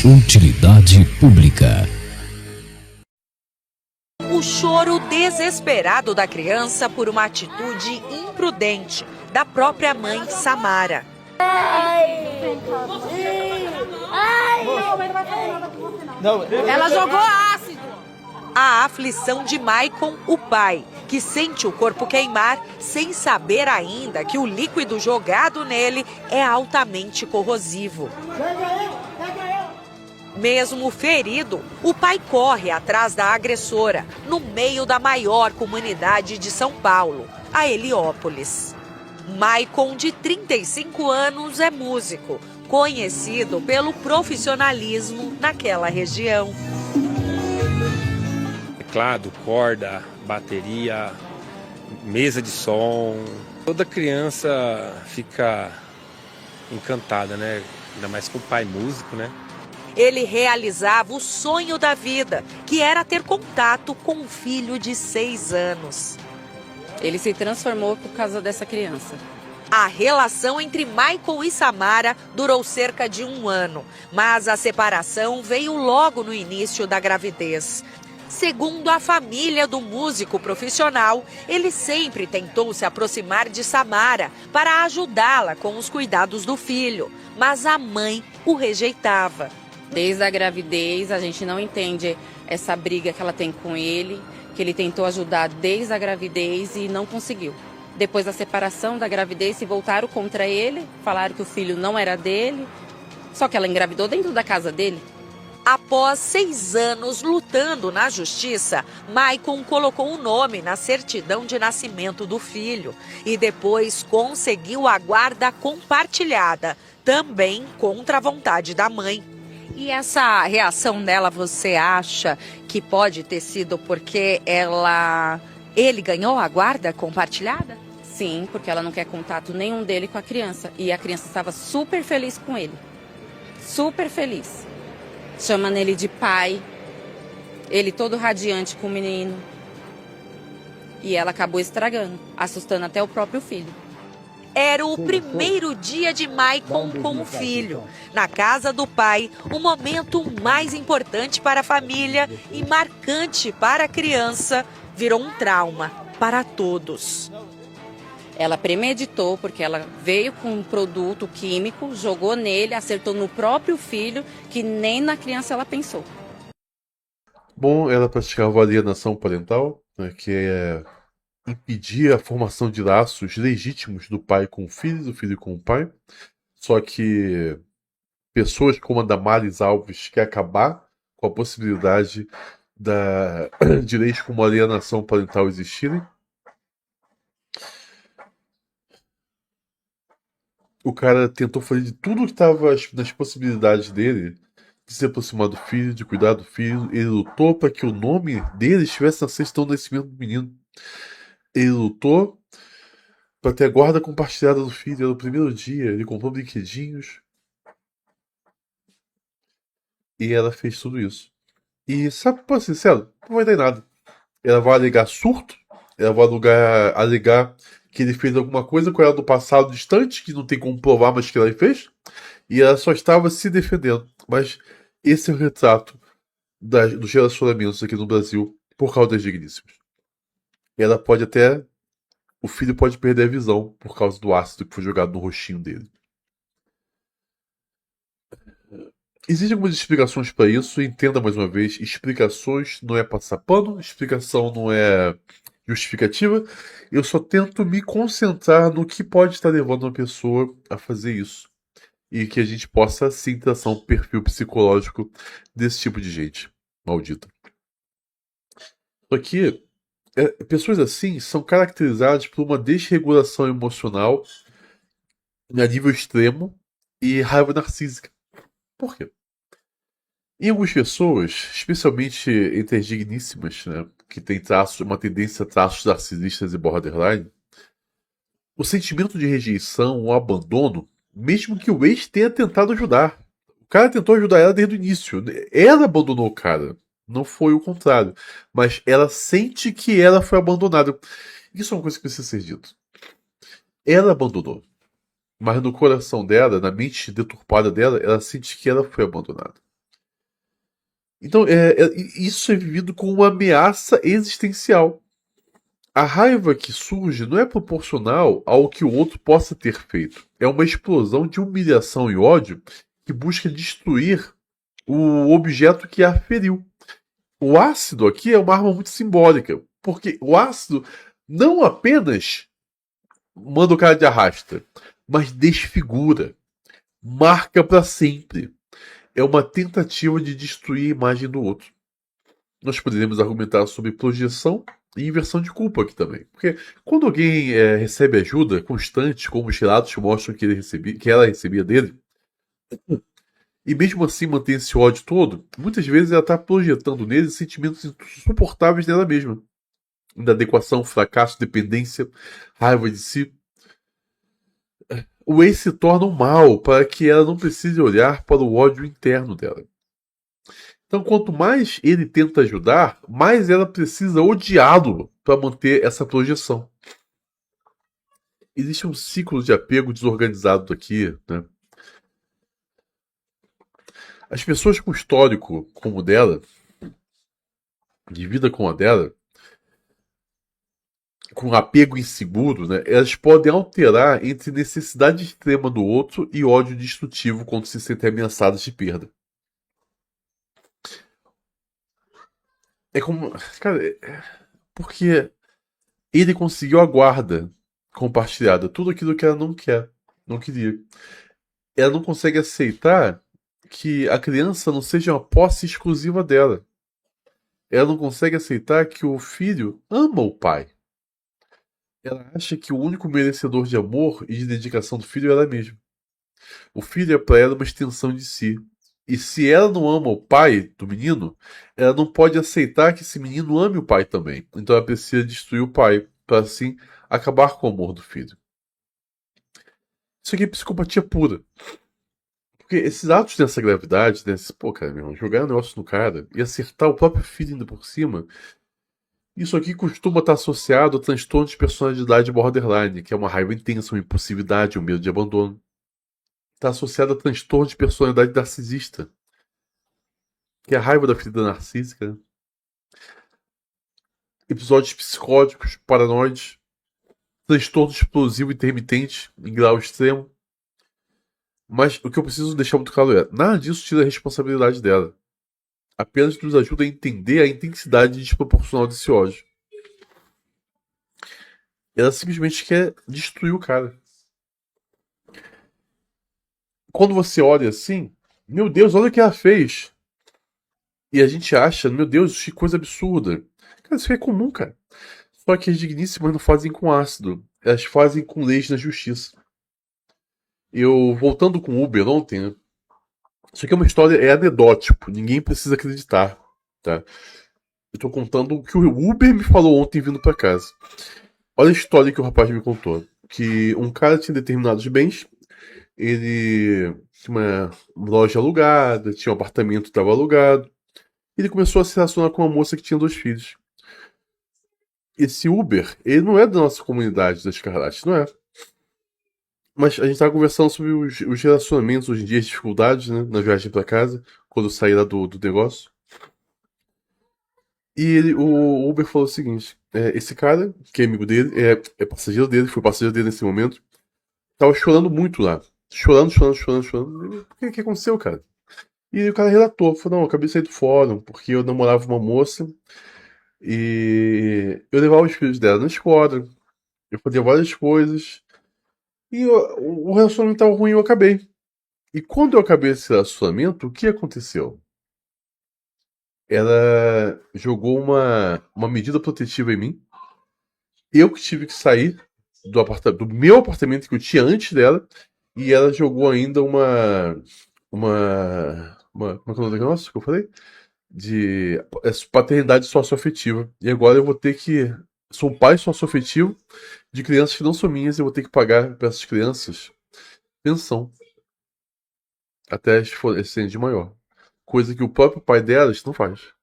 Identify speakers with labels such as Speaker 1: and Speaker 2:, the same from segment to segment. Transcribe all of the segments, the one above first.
Speaker 1: Utilidade pública.
Speaker 2: O choro desesperado da criança por uma atitude imprudente da própria mãe, Samara.
Speaker 3: Ela jogou ácido.
Speaker 2: A aflição de Maicon, o pai, que sente o corpo queimar sem saber ainda que o líquido jogado nele é altamente corrosivo. Mesmo ferido, o pai corre atrás da agressora, no meio da maior comunidade de São Paulo, a Heliópolis. Maicon, de 35 anos, é músico, conhecido pelo profissionalismo naquela região.
Speaker 4: Teclado, corda, bateria, mesa de som. Toda criança fica encantada, né? Ainda mais com o pai músico, né?
Speaker 2: Ele realizava o sonho da vida, que era ter contato com um filho de 6 anos.
Speaker 3: Ele se transformou por causa dessa criança.
Speaker 2: A relação entre Maicon e Samara durou cerca de 1 ano, mas a separação veio logo no início da gravidez. Segundo a família do músico profissional, ele sempre tentou se aproximar de Samara para ajudá-la com os cuidados do filho, mas a mãe o rejeitava.
Speaker 3: Desde a gravidez, a gente não entende essa briga que ela tem com ele, que ele tentou ajudar desde a gravidez e não conseguiu. Depois da separação da gravidez, se voltaram contra ele, falaram que o filho não era dele, só que ela engravidou dentro da casa dele.
Speaker 2: Após 6 anos lutando na justiça, Maicon colocou o nome na certidão de nascimento do filho e depois conseguiu a guarda compartilhada, também contra a vontade da mãe. E essa reação dela, você acha que pode ter sido porque ele ganhou a guarda compartilhada?
Speaker 3: Sim, porque ela não quer contato nenhum dele com a criança. E a criança estava super feliz com ele. Super feliz. Chamando ele de pai. Ele todo radiante com o menino. E ela acabou estragando, assustando até o próprio filho.
Speaker 2: Era o primeiro dia de Maicon com o filho. Na casa do pai, o momento mais importante para a família e marcante para a criança, virou um trauma para todos.
Speaker 3: Ela premeditou, porque ela veio com um produto químico, jogou nele, acertou no próprio filho, que nem na criança ela pensou.
Speaker 5: Bom, ela praticava alienação parental, né, que é impedir a formação de laços legítimos do pai com o filho, do filho com o pai. Só que pessoas como a Damares Alves quer acabar com a possibilidade de leis como alienação parental existirem. O cara tentou fazer de tudo que estava nas possibilidades dele de se aproximar do filho, de cuidar do filho. Ele lutou para que o nome dele estivesse na certidão de nascimento do menino. Ele lutou para ter a guarda compartilhada do filho. Era o primeiro dia. Ele comprou brinquedinhos. E ela fez tudo isso. E sabe, pra ser sincero, não vai dar em nada. Ela vai alegar surto. Ela vai alegar que ele fez alguma coisa com ela do passado distante, que não tem como provar, mas que ela fez. E ela só estava se defendendo. Mas esse é o retrato dos relacionamentos aqui no Brasil por causa das digníssimas. Ela pode até... O filho pode perder a visão por causa do ácido que foi jogado no rostinho dele. Existem algumas explicações para isso. Entenda mais uma vez: explicações não é passar pano, explicação não é justificativa. Eu só tento me concentrar no que pode estar levando uma pessoa a fazer isso. E que a gente possa sim traçar um perfil psicológico desse tipo de gente maldita. Só que pessoas assim são caracterizadas por uma desregulação emocional a nível extremo e raiva narcísica. Por quê? Em algumas pessoas, especialmente entre as digníssimas, né, que tem uma tendência a traços narcisistas e borderline, o sentimento de rejeição ou abandono, mesmo que o ex tenha tentado ajudar. O cara tentou ajudar ela desde o início. Ela abandonou o cara. Não foi o contrário. Mas ela sente que ela foi abandonada. Isso é uma coisa que precisa ser dito. Ela abandonou. Mas no coração dela, na mente deturpada dela, ela sente que ela foi abandonada. Então, isso é vivido como uma ameaça existencial. A raiva que surge não é proporcional ao que o outro possa ter feito. É uma explosão de humilhação e ódio que busca destruir o objeto que a feriu. O ácido aqui é uma arma muito simbólica, porque o ácido não apenas manda o cara de arrasta, mas desfigura, marca para sempre. É uma tentativa de destruir a imagem do outro. Nós poderíamos argumentar sobre projeção e inversão de culpa aqui também. Porque quando alguém recebe ajuda constante, como os relatos mostram que ela recebia dele, e mesmo assim mantém esse ódio todo, muitas vezes ela está projetando nele sentimentos insuportáveis dela mesma. Inadequação, fracasso, dependência, raiva de si. O ex se torna um mal para que ela não precise olhar para o ódio interno dela. Então, quanto mais ele tenta ajudar, mais ela precisa odiá-lo para manter essa projeção. Existe um ciclo de apego desorganizado aqui, né? As pessoas com histórico como o dela, de vida como a dela, com apego inseguro, né? Elas podem alterar entre necessidade extrema do outro e ódio destrutivo quando se sentem ameaçadas de perda. É como. Cara, porque ele conseguiu a guarda compartilhada, tudo aquilo que ela não quer, não queria. Ela não consegue aceitar que a criança não seja uma posse exclusiva dela. Ela não consegue aceitar que o filho ama o pai. Ela acha que o único merecedor de amor e de dedicação do filho é ela mesma. O filho é para ela uma extensão de si. E se ela não ama o pai do menino, ela não pode aceitar que esse menino ame o pai também. Então ela precisa destruir o pai para assim acabar com o amor do filho. Isso aqui é psicopatia pura. Porque esses atos dessa gravidade, né? Pô, cara, meu irmão, jogar um negócio no cara e acertar o próprio filho ainda por cima, isso aqui costuma estar associado a transtorno de personalidade borderline, que é uma raiva intensa, uma impulsividade, um medo de abandono. Está associado a transtorno de personalidade narcisista, que é a raiva da ferida narcísica, né? Episódios psicóticos, paranoides, transtorno explosivo intermitente em grau extremo. Mas o que eu preciso deixar muito claro é: nada disso tira a responsabilidade dela. Apenas nos ajuda a entender a intensidade desproporcional desse ódio. Ela simplesmente quer destruir o cara. Quando você olha assim, meu Deus, olha o que ela fez. E a gente acha, meu Deus, que coisa absurda. Cara, isso é comum, cara. Só que as digníssimas não fazem com ácido. Elas fazem com leis na justiça. Eu, voltando com o Uber ontem, né? Isso aqui é uma história, é anedótico. Ninguém precisa acreditar, tá? Eu tô contando o que o Uber me falou ontem vindo pra casa. Olha a história que o rapaz me contou. Que um cara tinha determinados bens, ele tinha uma loja alugada, tinha um apartamento que estava alugado. Ele começou a se relacionar com uma moça que tinha 2 filhos. Esse Uber, ele não é da nossa comunidade das Escarlate, não é. Mas a gente tava conversando sobre os relacionamentos hoje em dia, as dificuldades, né, na viagem pra casa, quando eu saí lá do negócio. E o Uber falou o seguinte: esse cara, que é amigo dele, é passageiro dele, foi passageiro dele nesse momento, tava chorando muito lá. Chorando, chorando, chorando, chorando. O que aconteceu, cara? E o cara relatou, falou: não, eu acabei de sair do fórum, porque eu namorava uma moça e eu levava os filhos dela na escola, eu fazia várias coisas, e o relacionamento tava ruim, eu acabei. E quando eu acabei esse relacionamento, o que aconteceu? Ela jogou uma medida protetiva em mim. Eu que tive que sair do meu apartamento que eu tinha antes dela. E ela jogou ainda como é que é o negócio que eu falei? De paternidade socioafetiva. E agora eu vou ter que. Sou um pai socioafetivo de crianças que não são minhas e eu vou ter que pagar para essas crianças pensão até eles serem de maior. Coisa que o próprio pai delas não faz.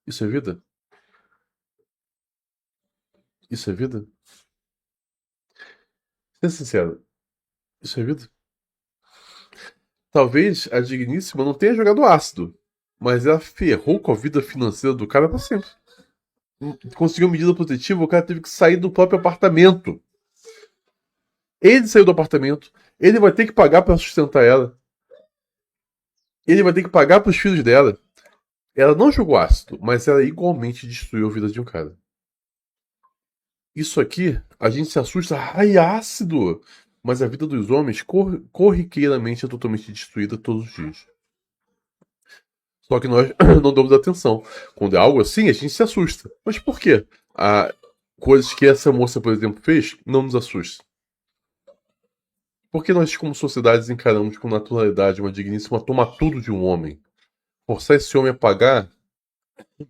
Speaker 5: Isso é vida? Isso é vida? Ser sincero, isso é vida? Talvez a digníssima não tenha jogado ácido, mas ela ferrou com a vida financeira do cara pra sempre. Conseguiu medida protetiva, o cara teve que sair do próprio apartamento. Ele saiu do apartamento, ele vai ter que pagar pra sustentar ela. Ele vai ter que pagar pros filhos dela. Ela não jogou ácido, mas ela igualmente destruiu a vida de um cara. Isso aqui, a gente se assusta, ai, ácido! Mas a vida dos homens corriqueiramente é totalmente destruída todos os dias. Só que nós não damos atenção. Quando é algo assim, a gente se assusta. Mas por quê? Coisas que essa moça, por exemplo, fez não nos assustam. Por que nós, como sociedades, encaramos com naturalidade uma digníssima tomar tudo de um homem? Forçar esse homem a pagar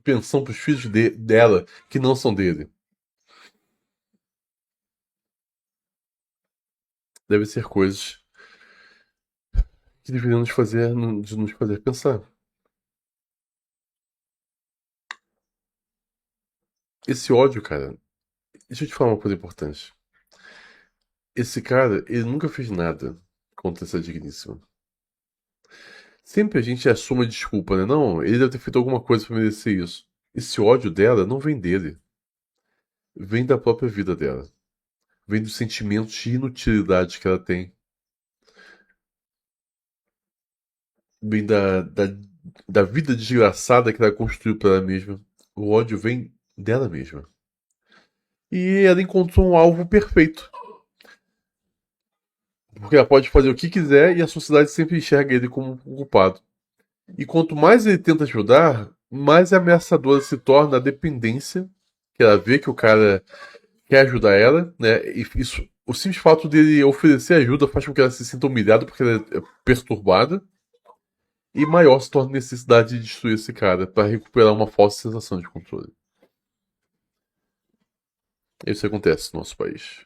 Speaker 5: pensão para os filhos dela que não são dele. Deve ser coisas que deveriam nos fazer pensar. Esse ódio, cara. Deixa eu te falar uma coisa importante. Esse cara, ele nunca fez nada contra essa digníssima. Sempre a gente assume a desculpa, né? Não, ele deve ter feito alguma coisa para merecer isso. Esse ódio dela não vem dele. Vem da própria vida dela. Vem dos sentimentos de inutilidade que ela tem. Vem da vida desgraçada que ela construiu para ela mesma. O ódio vem dela mesma. E ela encontrou um alvo perfeito. Porque ela pode fazer o que quiser e a sociedade sempre enxerga ele como um culpado. E quanto mais ele tenta ajudar, mais ameaçadora se torna a dependência, que ela vê que o cara quer ajudar ela, né? E isso, o simples fato dele oferecer ajuda faz com que ela se sinta humilhada porque ela é perturbada. E maior se torna a necessidade de destruir esse cara para recuperar uma falsa sensação de controle. Isso acontece no nosso país.